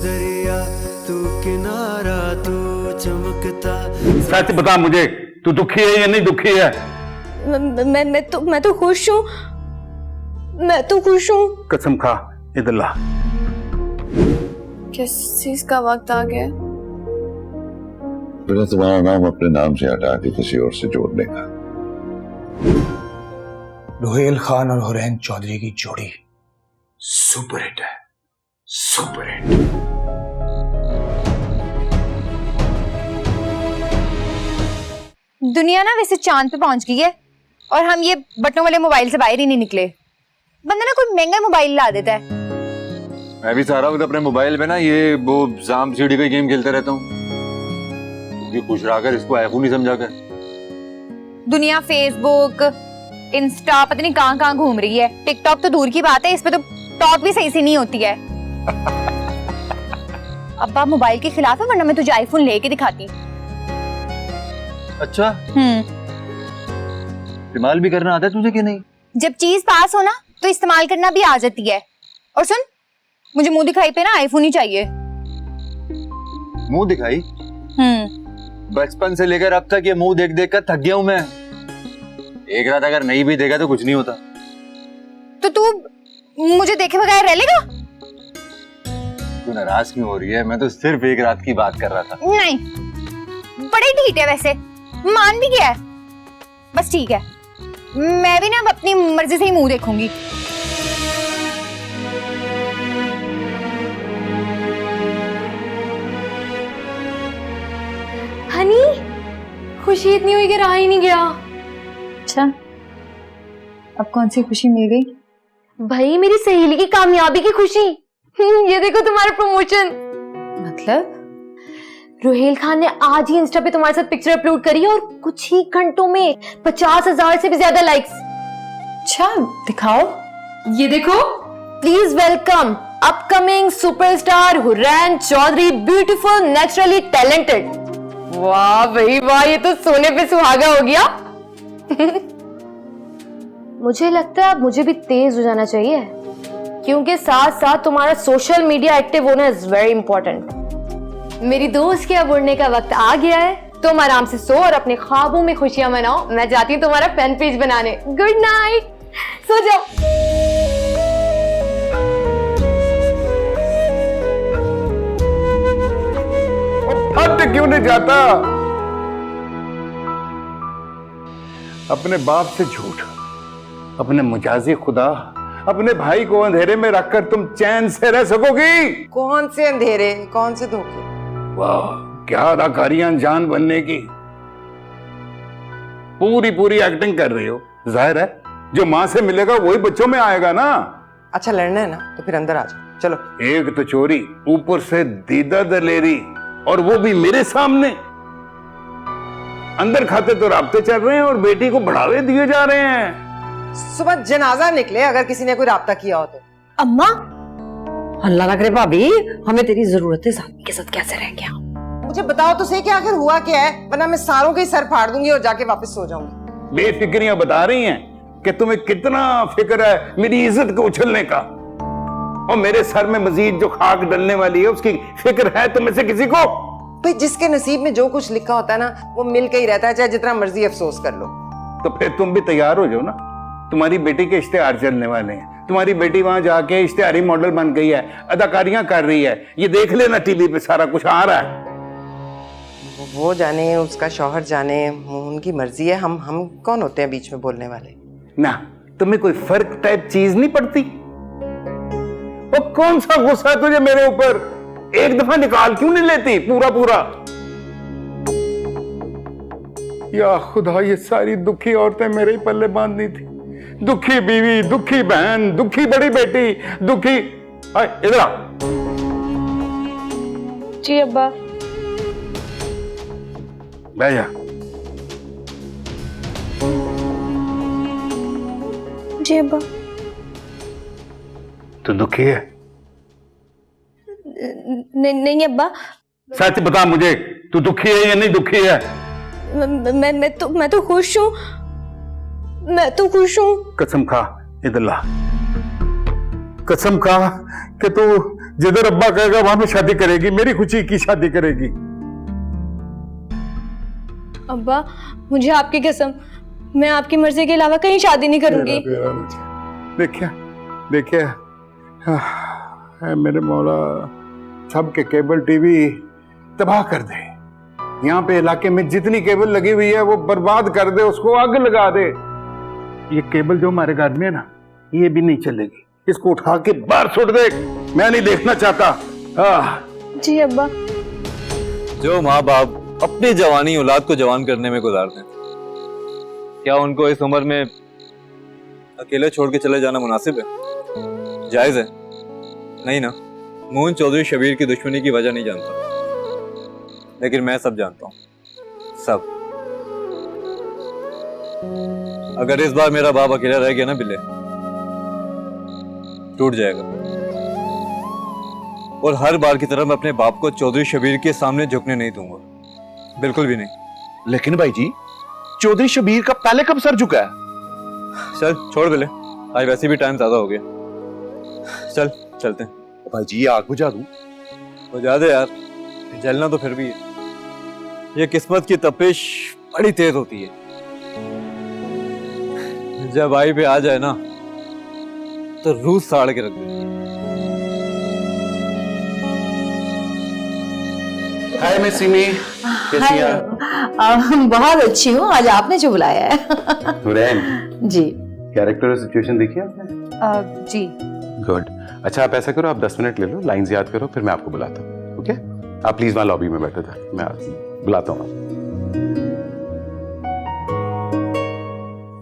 दरिया तू किनारा तू चमकता। सच बता मुझे, तू दुखी है या नहीं दुखी है? मैं तो खुश हूँ, मैं तो खुश हूँ। कसम खा, इधर ला। किस चीज का वक्त आ गया? पहले तुम्हारा नाम अपने नाम से हटा के किसी और से जोड़ने का। रुहेल खान और हुरैन चौधरी की जोड़ी सुपर हिट है, सुपर हिट। दुनिया ना वैसे चांद पे पहुंच गई है और हम ये बटनों वाले मोबाइल से बाहर ही नहीं निकले। बंदा ना कोई महंगा मोबाइल ला देता है। मैं भी सारा वक्त अपने मोबाइल पे ना ये वो जाम सीढ़ी का गेम खेलता रहता हूँ। तू भी खुश रहकर इसको आईफोन ही समझा कर। दुनिया फेसबुक इंस्टा पता नहीं कहाँ कहाँ घूम रही है। टिकटॉक तो दूर की बात है, इस पे तो टॉक भी सही से नहीं होती है। अब्बा मोबाइल के खिलाफ है, वरना मैं तुझे आईफोन लेके दिखाती। अच्छा, इस्तेमाल भी करना आता है तुझे कि नहीं? जब चीज पास हो ना तो इस्तेमाल करना भी आ जाती है। और सुन, मुझे मुंह दिखाई पे ना आईफोन ही चाहिए। मुंह दिखाई? बचपन से लेकर अब तक ये मुंह देख देख कर थक गया हूं मैं। एक रात अगर नहीं भी देखा तो कुछ नहीं होता। तो तू मुझे देखे बगैर रह लेगा? तू नाराज क्यों हो रही है? मैं तो सिर्फ एक रात की बात कर रहा था। नहीं, बड़े ढीठ है वैसे, मान भी गया है। बस ठीक है, मैं भी ना अब अपनी मर्जी से ही मुंह देखूंगी। हनी, खुशी इतनी हुई कि रहा ही नहीं गया। अच्छा, अब कौन सी खुशी मिल गई? भाई मेरी सहेली की कामयाबी की खुशी। ये देखो तुम्हारा प्रमोशन। मतलब? रुहेल खान ने आज ही इंस्टा पे तुम्हारे साथ पिक्चर अपलोड करी है और कुछ ही घंटों में 50,000 से भी ज्यादा लाइक्स। अच्छा, दिखाओ। ये देखो, please welcome upcoming superstar Hurain Chaudhary, beautiful naturally talented. वाह भाई वाह, ये तो सोने पे सुहागा हो गया। मुझे लगता है अब मुझे भी तेज हो जाना चाहिए, क्योंकि साथ साथ तुम्हारा सोशल मीडिया एक्टिव होना इज वेरी इंपॉर्टेंट। मेरी दोस्त के अब उड़ने का वक्त आ गया है। तुम आराम से सो और अपने ख्वाबों में खुशियां मनाओ। मैं जाती हूँ तुम्हारा फैन पेज बनाने। गुड नाइट, सो जाओ। हट क्यों नहीं जाता? अपने बाप से झूठ, अपने मुजाजी खुदा, अपने भाई को अंधेरे में रखकर तुम चैन से रह सकोगी? कौन से अंधेरे, कौन से धोखे? वाह, क्या अदाकारियां जान बनने की। पूरी पूरी एक्टिंग कर रही हो। जाहिर है जो माँ से मिलेगा वही बच्चों में आएगा ना। अच्छा, लड़ना है ना तो फिर अंदर आ जाओ। चलो। एक तो चोरी, ऊपर से दीदा दलेरी, और वो भी मेरे सामने। अंदर खाते तो राब्ते चल रहे हैं और बेटी को बढ़ावे दिए जा रहे हैं। सुबह जनाजा निकले अगर किसी ने कोई राब्ता किया हो तो। अम्मा, अल्लाह ना करे भाभी, हमें तेरी जरूरत है। साथी के साथ कैसे रह गया? मुझे बताओ तो सही कि आखिर हुआ क्या है, वरना मैं सारों के सर फाड़ दूंगी और जाके वापस सो जाऊंगी। बेफिक्रियां बता रही हैं कि तुम्हें कितना फिक्र है मेरी इज्जत को उछलने का, और मेरे सर में मजीद जो खाक डलने वाली है उसकी फिक्र है तुम्हें से किसी को? भाई जिसके नसीब में जो कुछ लिखा होता है ना वो मिल के ही रहता है, चाहे जितना मर्जी अफसोस कर लो। तो फिर तुम भी तैयार हो जाओ ना। तुम्हारी बेटी के इश्तेहार चलने वाले हैं। तुम्हारी बेटी वहां जाके इश्तेहारी मॉडल बन गई है, अदाकारियां कर रही है। ये देख लेना, टीवी पे सारा कुछ आ रहा है। वो जाने, उसका शौहर जाने, उनकी मर्जी है। हम कौन होते हैं बीच में बोलने वाले? ना तुम्हें कोई फर्क टाइप चीज नहीं पड़ती? वो कौन सा गुस्सा है तुझे मेरे ऊपर? एक दफा निकाल क्यों नहीं लेती पूरा पूरा? या खुदा, ये सारी दुखी औरतें मेरे ही पल्ले बांधनी थी। दुखी बीवी, दुखी बहन, दुखी बड़ी बेटी, दुखी। इधर आ। जी अब्बा। बैठ जा। जी अब्बा। तू दुखी है? नहीं अब्बा। सच बता मुझे, तू दुखी है या नहीं दुखी है? मैं तो खुश हूँ, मैं तो खुश हूँ। कसम खा, इधर ला। कसम खा कि तू जिधर अब्बा कहेगा वहां पे शादी करेगी, मेरी खुशी की शादी करेगी। अब्बा मुझे आपकी कसम, मैं आपकी मर्जी के अलावा कहीं शादी नहीं करूंगी। देखिए देखिए, है मेरे मौला, सबके केबल टीवी तबाह कर दे। यहाँ पे इलाके में जितनी केबल लगी हुई है वो बर्बाद कर दे, उसको आग लगा दे। ये केबल जो हमारे घर में है ना, ये भी नहीं चलेगी, इसको उठा के बाहर सुट दे, मैं नहीं देखना चाहता। जी अब्बा। जो माँ बाप अपनी जवानी औलाद को जवान करने में गुजारते हैं, क्या उनको इस उम्र में अकेले छोड़ के चले जाना मुनासिब है? जायज है? नहीं ना। मोहन चौधरी शबीर की दुश्मनी की वजह नहीं जानता, लेकिन मैं सब जानता हूँ, सब। अगर इस बार मेरा बाप अकेला रह गया ना बिल्ले, टूट जाएगा। और हर बार की तरह मैं अपने बाप को चौधरी शबीर के सामने झुकने नहीं दूंगा, बिल्कुल भी नहीं। लेकिन भाई जी, चौधरी शबीर का पहले कब सर झुका है? चल छोड़ बिल्ले, आज वैसे भी टाइम ज्यादा हो गया, चल चलते हैं। भाई जी, ये आग बुझा दूं? बुझा दे यार, जलना तो फिर भी है। ये किस्मत की तपिश बड़ी तेज होती है, जब आई पे आ जाए ना तो रूह साड़ के रख देती है। हाय मिस सिमी, कैसी हैं आप? बहुत अच्छी हूँ, आज आपने जो बुलाया है। नूरैन, जी। कैरेक्टर और सिचुएशन देखी आपने? जी। गुड। अच्छा आप ऐसा करो, आप 10 मिनट ले लो, लाइंस याद करो, फिर मैं आपको बुलाता हूँ। ओके? आप प्लीज वहाँ लॉबी में बैठो था, मैं बुलाता हूँ।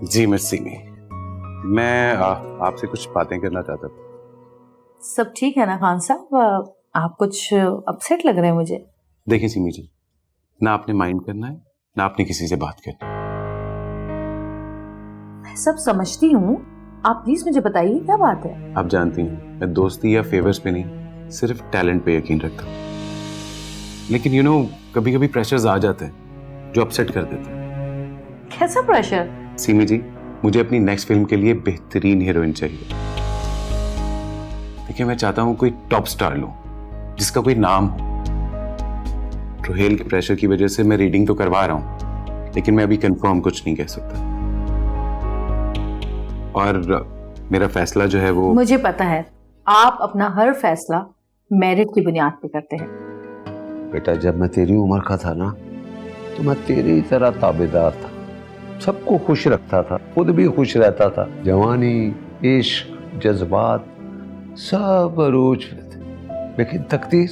जी मिस सिमी, मैं आपसे कुछ बातें करना चाहता था। सब ठीक है ना खान साहब? आप कुछ अपसेट लग रहे हैं मुझे। देखिए सिमी जी, ना आपने माइंड करना है, ना आपने किसी से बात करनी। मैं सब समझती हूँ, आप प्लीज मुझे बताइए क्या बात है। आप जानती हैं, मैं दोस्ती या फेवर्स पे नहीं, सिर्फ टैलेंट पे यकीन रखता हूँ। लेकिन यू नो, कभी कभी प्रेशर्स आ जाते हैं जो अपसेट कर देते हैं। कैसा प्रेशर? सीमी जी, मुझे अपनी नेक्स्ट फिल्म के लिए बेहतरीन हीरोइन चाहिए। देखिए मैं चाहता हूँ कोई टॉप स्टार लूं, जिसका कोई नाम हो। रोहेल के प्रेशर की वजह से मैं रीडिंग तो करवा रहा हूँ, लेकिन मैं अभी कंफर्म कुछ नहीं कह सकता। और मेरा फैसला जो है वो, मुझे पता है आप अपना हर फैसला मेरिट की बुनियाद पे करते हैं। बेटा, जब मैं तेरी उम्र का था ना, तो मैं तेरी तरह ताबेदार था, सबको खुश रखता था, खुद भी खुश रहता था। जवानी, इश्क, जज्बात सब अरूज पे थे, लेकिन तकदीर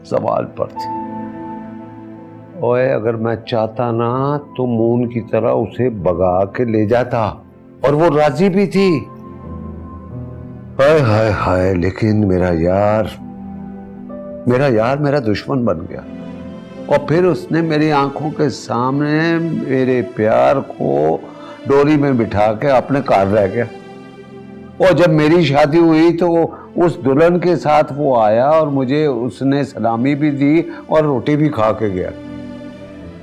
सवाल पर थी। ओए, अगर मैं चाहता ना तो मून की तरह उसे भगा के ले जाता, और वो राजी भी थी। हाय हाय हाय, लेकिन मेरा यार मेरा दुश्मन बन गया, और फिर उसने मेरी आंखों के सामने मेरे प्यार को डोरी में बिठा के अपने कार रह गया। और जब मेरी शादी हुई तो उस दुल्हन के साथ वो आया, और मुझे उसने सलामी भी दी और रोटी भी खा के गया।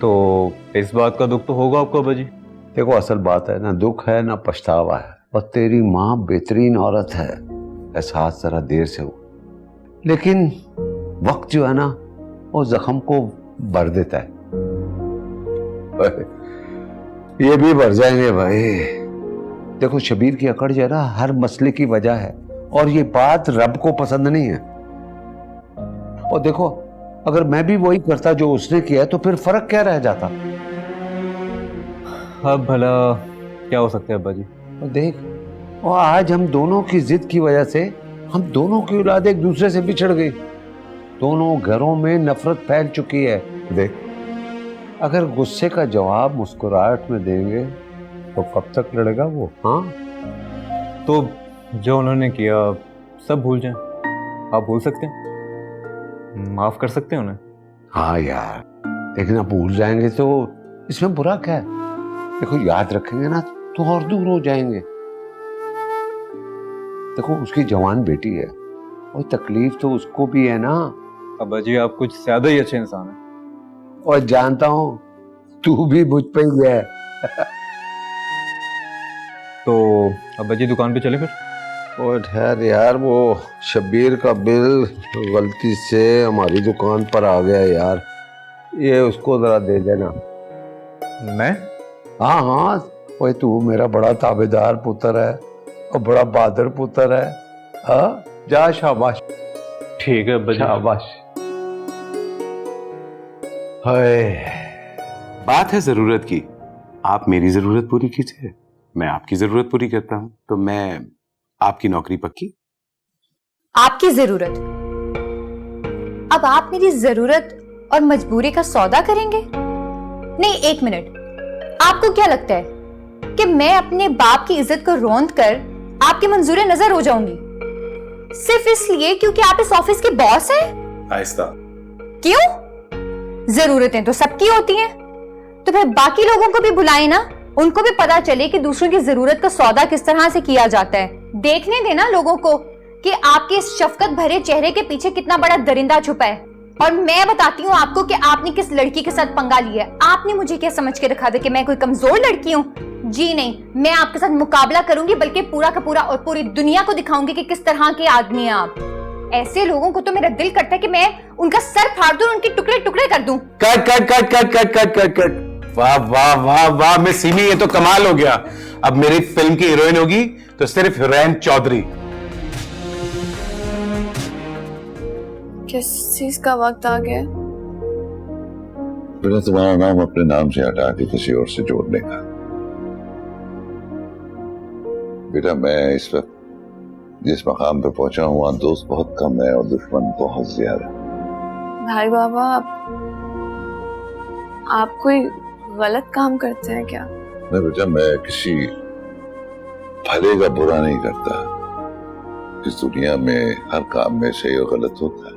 तो इस बात का दुख तो होगा आपको अब्बा जी? देखो, असल बात है ना, दुख है ना पछतावा है। और तेरी माँ बेहतरीन औरत है, एहसास जरा देर से हो, लेकिन वक्त जो है ना वो जख्म को भर देता है। ये भी भर जाएंगे भाई। देखो, शबीर की अकड़ जो है ना हर मसले की वजह है, और ये बात रब को पसंद नहीं है। और देखो, अगर मैं भी वही करता जो उसने किया है, तो फिर फर्क क्या रह जाता? अब भला क्या हो सकता है अब्बा जी? और देख, और आज हम दोनों की जिद की वजह से हम दोनों की औलाद एक दूसरे से बिछड़ गई। दोनों घरों में नफरत फैल चुकी है। देख, अगर गुस्से का जवाब मुस्कुराहट में देंगे तो कब तक लड़ेगा वो? हाँ, तो जो उन्होंने किया सब भूल जाएं। आप भूल सकते हैं, माफ कर सकते हैं उन्हें? हाँ यार, लेकिन अब भूल जाएंगे तो इसमें बुरा क्या है? देखो, याद रखेंगे ना तो और दूर हो जाएंगे। देखो, उसकी जवान बेटी है, और तकलीफ तो उसको भी है ना। अब्बा जी, आप कुछ ज्यादा ही अच्छे इंसान हैं। और जानता हूं तू भी मुझ पे ही है। तो अब्बा जी दुकान पे चले फिर? और ठहर यार, वो शब्बीर का बिल गलती से हमारी दुकान पर आ गया यार, ये उसको जरा दे देना। मैं? हाँ हाँ, वही तू मेरा बड़ा ताबेदार पुत्र है और बड़ा बहादुर पुत्र है। हाँ जा, शाबाश। ठीक है अब्बा जी। शाबाश। हाय, बात है जरूरत की, आप मेरी जरूरत पूरी कीजिए, मैं आपकी जरूरत पूरी करता हूं, तो मैं आपकी नौकरी पक्की। आपकी जरूरत? अब आप मेरी जरूरत और मजबूरी का सौदा करेंगे? नहीं, एक मिनट, आपको क्या लगता है कि मैं अपने बाप की इज्जत को रौंद कर आपकी मंजूर नजर हो जाऊंगी सिर्फ इसलिए क्योंकि आप इस ऑफिस के बॉस हैं? आहिस्ता। क्यों? जरूरतें तो सबकी होती हैं, तो फिर बाकी लोगों को भी बुलाएं ना, उनको भी पता चले कि दूसरों की जरूरत का सौदा किस तरह से किया जाता है। देखने देना लोगों को कि आपके इस शफकत भरे चेहरे के पीछे कितना बड़ा दरिंदा छुपा है। और मैं बताती हूँ आपको कि आपने किस लड़की के साथ पंगा लिया है। आपने मुझे क्या समझ के रखा था कि मैं कोई कमजोर लड़की हूँ? जी नहीं, मैं आपके साथ मुकाबला करूंगी, बल्कि पूरा का पूरा, और पूरी दुनिया को दिखाऊंगी कि किस तरह के आदमी हैं आप। ऐसे लोगों को तो मेरा दिल करता है कि मैं उनका सर फाड़ दूं, उनके टुकड़े टुकड़े कर दूं। Cut cut cut cut cut cut cut cut. वाह वाह वाह वाह, मिस सिमी, ये तो कमाल हो गया। अब मेरी फिल्म की हीरोइन होगी तो सिर्फ हुरैन चौधरी। किस चीज का वक्त आ गया? बेटा तुम्हारा नाम अपने नाम से हटा के किसी और से जोड़ने का। बेटा मैं इस वक्त जिस मकाम पे पहुंचा हूं वहां दोस्त बहुत कम है और दुश्मन बहुत ज्यादा। भाई बाबा, आप कोई गलत काम करते हैं क्या? नहीं बेटा, मैं किसी भले का बुरा नहीं करता। इस दुनिया में हर काम में सही और गलत होता है,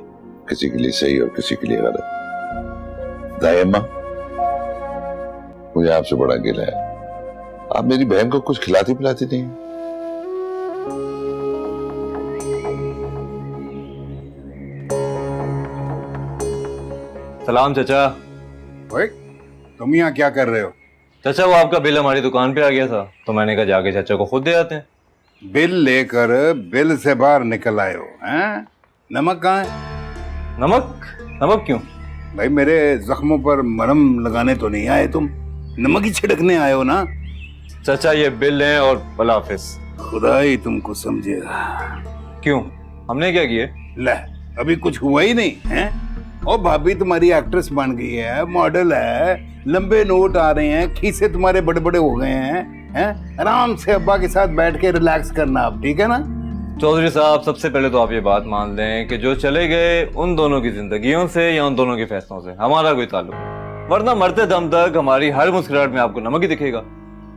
किसी के लिए सही और किसी के लिए गलत। दायमा, मुझे आपसे बड़ा गिला है, आप मेरी बहन को कुछ खिलाती पिलाती नहीं। सलाम चाचा। ओए, तुम यहाँ क्या कर रहे हो? चाचा वो आपका बिल हमारी दुकान पे आ गया था, तो मैंने कहा जाके चाचा को खुद दे आते हैं। बिल लेकर बिल से बाहर निकल आए हो हैं? नमक कहाँ है? नमक? नमक क्यों? भाई मेरे जख्मों पर मरहम लगाने तो नहीं आए तुम, नमक ही छिड़कने आए हो ना? चाचा ये बिल है और अल्लाह हाफिज। खुदा ही तुमको समझेगा। क्यों, हमने क्या किया? ले, अभी कुछ हुआ ही नहीं है। और भाभी तुम्हारी एक्ट्रेस बन गई है, मॉडल है, लंबे नोट आ रहे हैं, खीसे तुम्हारे बड़े बड़े हो गए हैं। आराम से अब्बा के साथ बैठ के रिलैक्स करना आप, ठीक है ना? चौधरी साहब, सबसे पहले तो आप ये बात मान लें कि जो चले गए उन दोनों की जिंदगियों से या उन दोनों के फैसलों से हमारा कोई ताल्लुक नहीं, वरना मरते दम तक हमारी हर मुस्कुराहट में आपको नमक ही दिखेगा।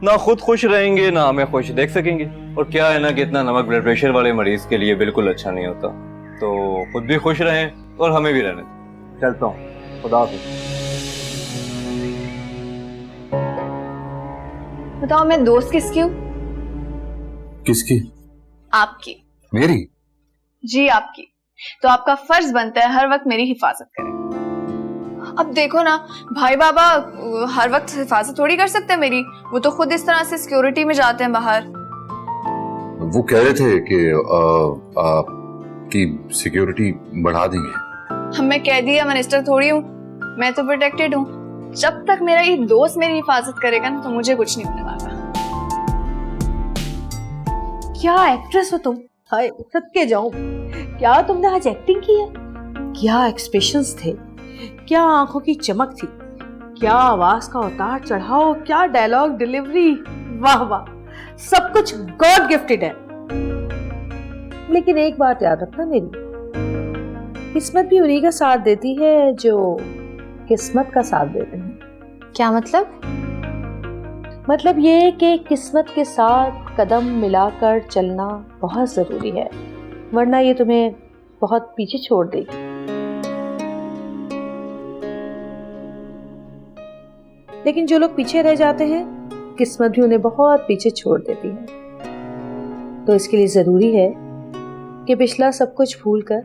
ना खुद खुश रहेंगे ना हमें खुश देख सकेंगे। और क्या है ना कि इतना नमक ब्लड प्रेशर वाले मरीज के लिए बिल्कुल अच्छा नहीं होता। तो खुद भी खुश रहें और हमें भी रहने दें। चलता हूँ, खुदा हाफिज। बताओ मैं दोस्त किसकी हूँ? किसकी? आपकी। मेरी? जी आपकी। तो आपका फर्ज बनता है हर वक्त मेरी हिफाजत करें। अब देखो ना भाई बाबा, हर वक्त हिफाजत थोड़ी कर सकते हैं मेरी, वो तो खुद इस तरह से सिक्योरिटी में जाते हैं बाहर। वो कह रहे थे कि आपकी सिक्योरिटी बढ़ा देंगे। हम, मैं कह दिया मिनिस्टर थोड़ी हूँ, मैं तो प्रोटेक्टेड हूँ। जब तक मेरा ये दोस्त मेरी हिफाजत करेगा ना, तो मुझे कुछ नहीं होने वाला। क्या एक्ट्रेस हो तुम! हाय सद के जाऊं, क्या तुमने आज एक्टिंग की है! क्या एक्सप्रेशंस थे, क्या आंखों की चमक थी, क्या आवाज का उतार चढ़ाव, क्या डायलॉग डिलीवरी! वाह वाह, सब कुछ गॉड गिफ्टेड है। लेकिन एक बात याद रखना मेरी, किस्मत भी उन्हीं का साथ देती है जो किस्मत का साथ देते हैं। क्या मतलब? मतलब ये कि किस्मत के साथ कदम मिलाकर चलना बहुत जरूरी है, वरना ये तुम्हें बहुत पीछे छोड़ देगी। लेकिन जो लोग पीछे रह जाते हैं, किस्मत भी उन्हें बहुत पीछे छोड़ देती है। तो इसके लिए जरूरी है कि पिछला सब कुछ भूलकर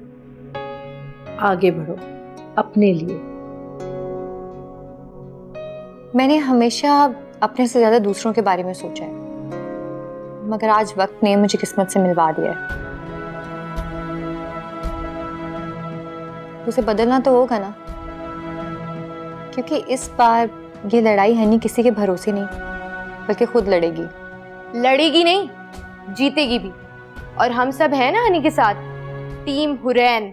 आगे बढ़ो अपने लिए। मैंने हमेशा अपने से ज्यादा दूसरों के बारे में सोचा है। मगर आज वक्त ने मुझे किस्मत से मिलवा दिया है। उसे बदलना तो होगा ना, क्योंकि इस बार ये लड़ाई हनी किसी के भरोसे नहीं बल्कि खुद लड़ेगी। लड़ेगी नहीं, जीतेगी भी। और हम सब हैं ना हनी के साथ, टीम हुरैन।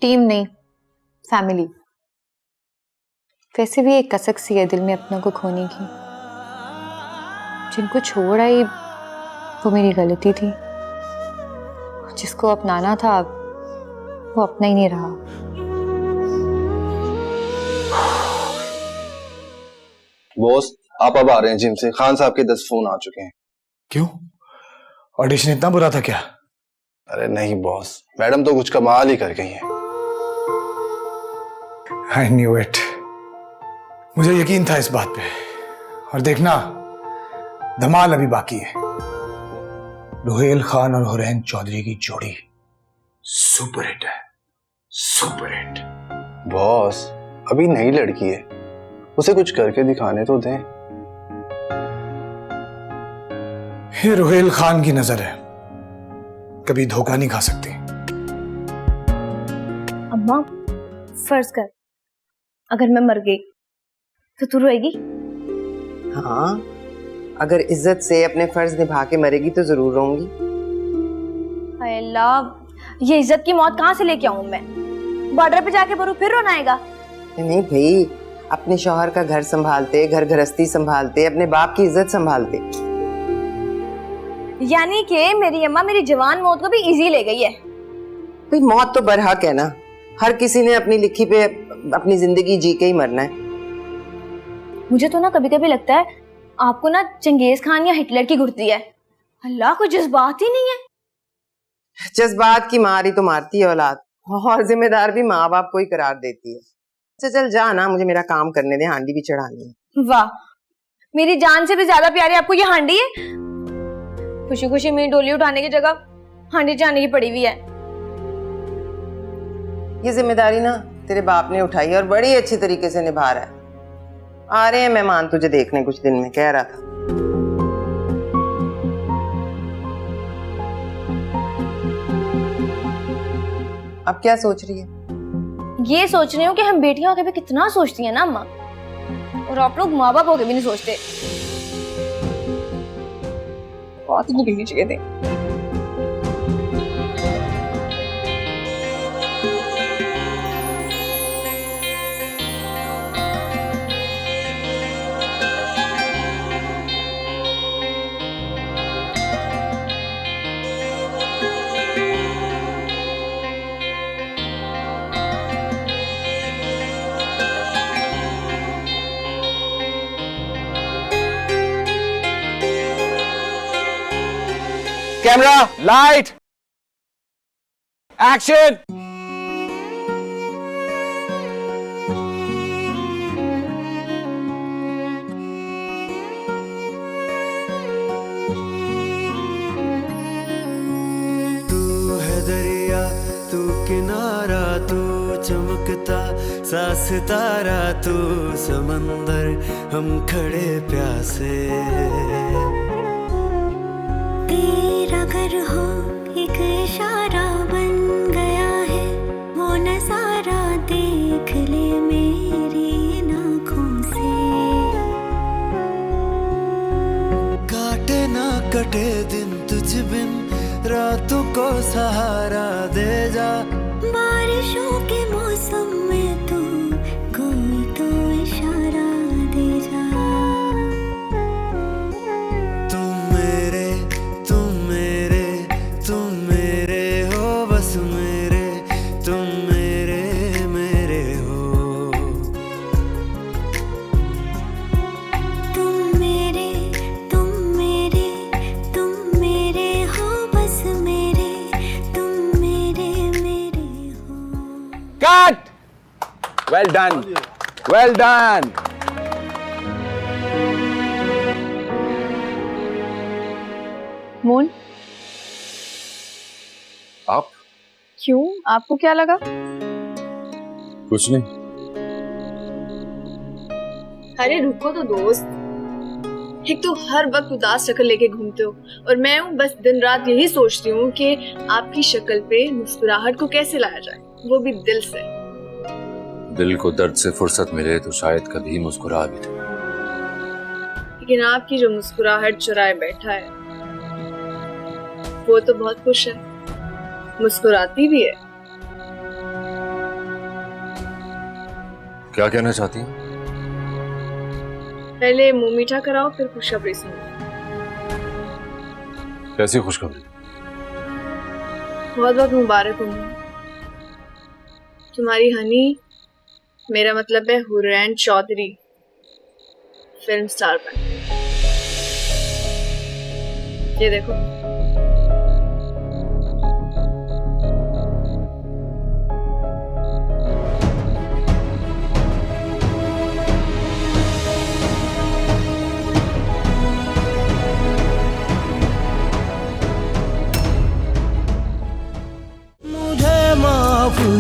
टीम नहीं, फैमिली। वैसे भी एक कसक सी है दिल में अपनों को खोने की। जिनको छोड़ आई वो मेरी गलती थी, जिसको अपनाना था वो अपना ही नहीं रहा। बॉस, आप अब आ रहे हैं जिम से। खान साहब के 10 फोन आ चुके हैं। क्यों? ऑडिशन इतना बुरा था क्या? अरे नहीं बॉस, मैडम तो कुछ कमाल ही कर गई हैं। I knew it. मुझे यकीन था इस बात पे। और देखना, धमाल अभी बाकी है। रुहेल खान और हुरैन चौधरी की जोड़ी सुपर हिट है, सुपर हिट। बॉस, अभी नई लड़की है, उसे कुछ करके दिखाने तो दें। ये रुहेल खान की नजर है, कभी धोखा नहीं खा सकती। अम्मा, फर्ज कर अगर मैं मर गई तो तू रोएगी? हाँ, अगर इज्जत से अपने फर्ज निभा के मरेगी तो जरूर रहूंगी। हाय अल्लाह, ये इज्जत की मौत कहाँ से लेके आऊं मैं? बॉर्डर पे जाके मरूं फिर रोना आएगा? नहीं भाई, अपने शौहर का घर संभालते, घर गृहस्थी संभालते, अपने बाप की इज्जत संभालते। यानी कि मेरी अम्मा मेरी जवान मौत को भी इजी ले गई है। भाई मौत तो बरहक है ना, हर किसी ने अपनी लिखी पे अपनी जिंदगी जी के ही मरना है। मुझे तो ना कभी कभी लगता है आपको ना चंगेज खान या हिटलर की घुटती है। अल्लाह, कोई जज्बात ही नहीं है। जज्बात की मारी तो मारती है औलाद, और जिम्मेदार भी माँ बाप को ही करार देती है। अच्छा चल जा ना, मुझे मेरा काम करने दे, हांडी भी चढ़ानी है। वाह, मेरी जान से भी ज्यादा प्यारी आपको ये हांडी है। खुशी खुशी मेरी डोली उठाने की जगह हांडी चढ़ाने की पड़ी हुई है। ये जिम्मेदारी ना तेरे बाप ने उठाई और बड़ी अच्छी तरीके से निभा रहा है। आ रहे हैं मेहमान तुझे देखने कुछ दिन में, कह रहा था। अब क्या सोच रही है? ये सोच रही हूँ कि हम बेटियां होकर भी कितना सोचती हैं ना अम्मा, और आप लोग माँ बाप होकर भी नहीं सोचते। बहुत निकलनी चाहिए थे। Camera, light, action. तू है दरिया, तू किनारा, तू चमकता सा सितारा, तू समंदर, हम खड़े प्यासे। तेरा घर हो एक इशारा बन गया है, वो नजारा देख ले मेरी आँखों से। काटे ना कटे दिन तुझ बिन, रातों को सहारा दे जा। बारिशों के मौसम में तू कोई तो इशारा दे जा। Cut. Well done, well done. मोन, आप? क्यों, आपको क्या लगा? कुछ नहीं। अरे रुको तो दोस्त, एक तो हर वक्त उदास शक्ल लेके घूमते हो और मैं हूँ बस दिन रात यही सोचती हूँ कि आपकी शक्ल पे मुस्कुराहट को कैसे लाया जाए, वो भी दिल से। दिल को दर्द से फुर्सत मिले तो शायद कभी मुस्कुरा भी दे। लेकिन आपकी जो मुस्कुराहट चुराए बैठा है वो तो बहुत खुश है, मुस्कुराती भी है। क्या कहना चाहती हैं? पहले मुंह मीठा कराओ फिर खुशखबरी सुनो। कैसी खुशखबरी? बहुत बहुत मुबारक हो तुम्हारी हनी, मेरा मतलब है हुरैन चौधरी, फिल्म स्टार बन। ये देखो।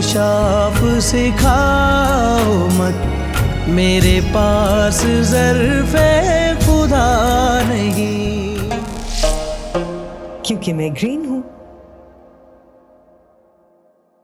शाफ सिखाओ मत, मेरे पास ज़र्फ़े खुदा नहीं, क्योंकि मैं ग्रीन हूँ।